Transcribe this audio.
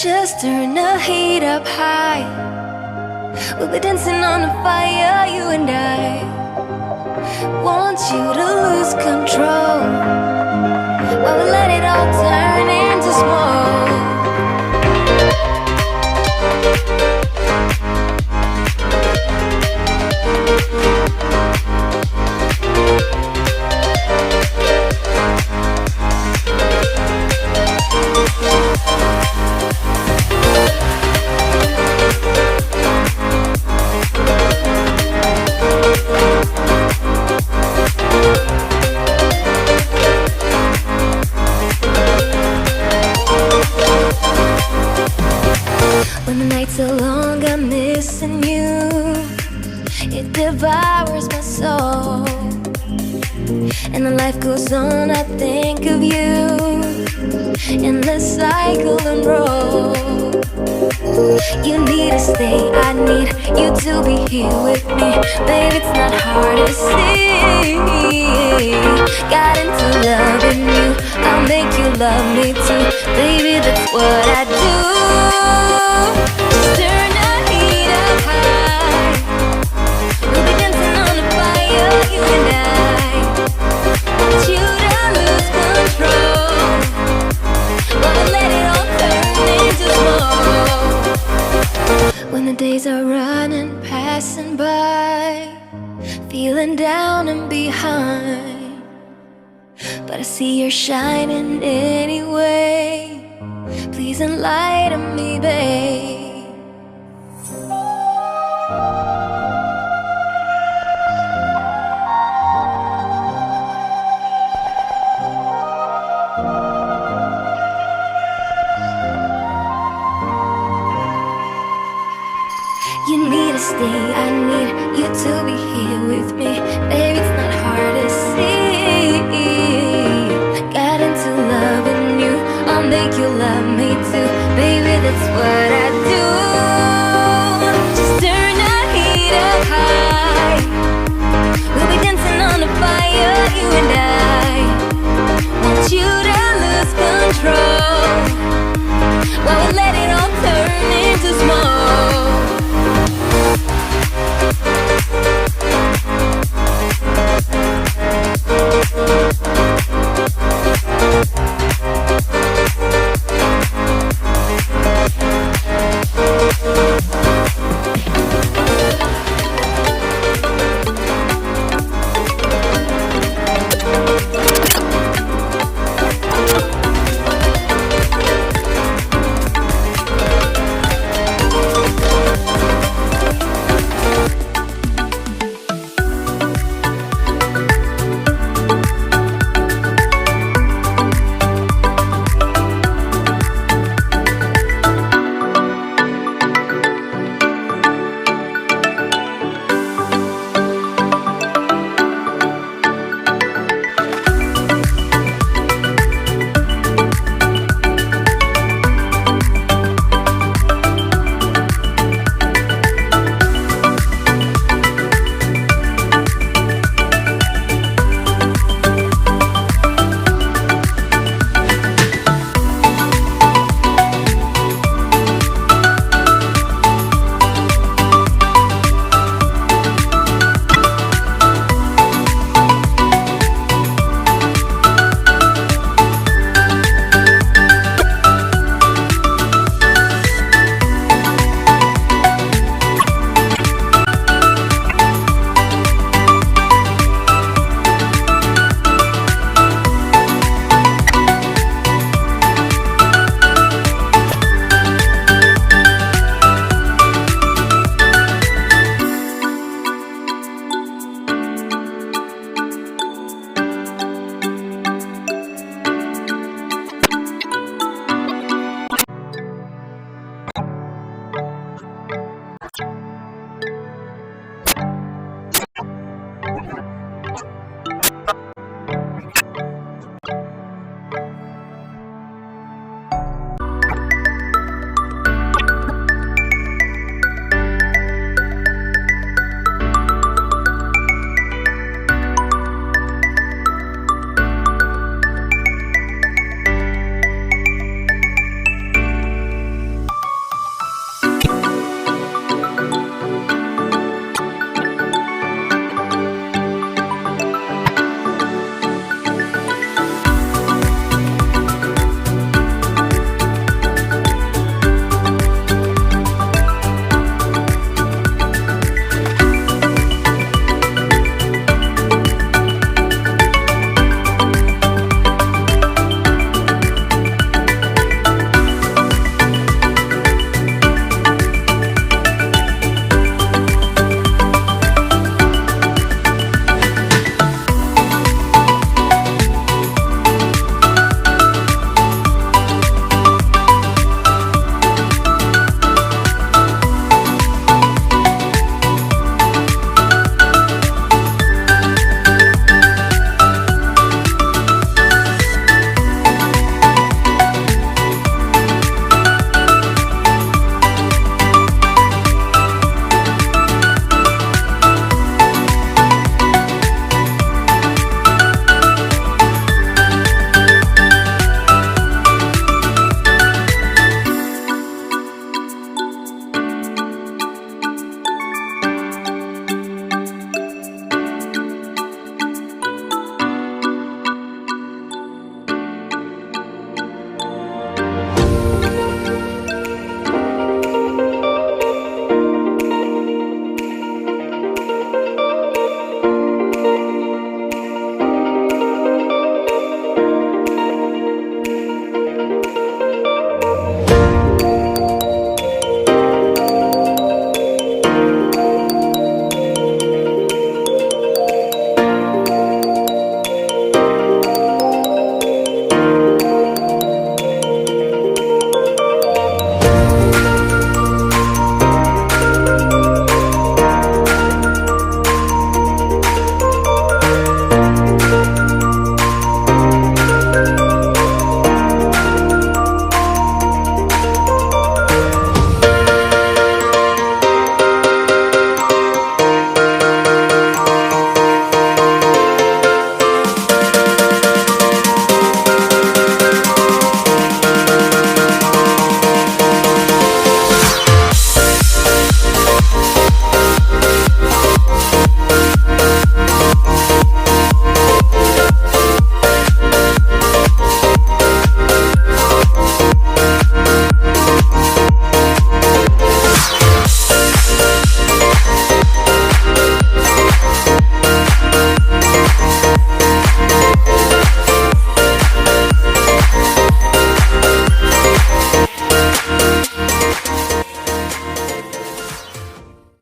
Just turn the heat up high. We'll be dancing on the fire, you and I. Want you to lose control while we let it all turn into smoke. When the nights are long, I'm missing you. It devours my soul. And the life goes on, I think of you. In the cycle and roll. You need to stay, I need you to be here with me. Baby, it's not hard to see. Got into loving you, I'll make you love me too. Baby, that's what I do. Just turn the heat up high. We'll be dancing on the fire, you and I. Want you to lose control while we let it all turn into smoke. When the days are running, passing by, feeling down and behind, but I see you're shining anyway. Please enlighten me, babe. You need to stay, I need you to be here with me. Baby, it's not hard to see. Got into loving you, I'll make you love me too. Baby, that's what I do. Just turn the heat up high. We'll be dancing on the fire, you and I. Want you to lose control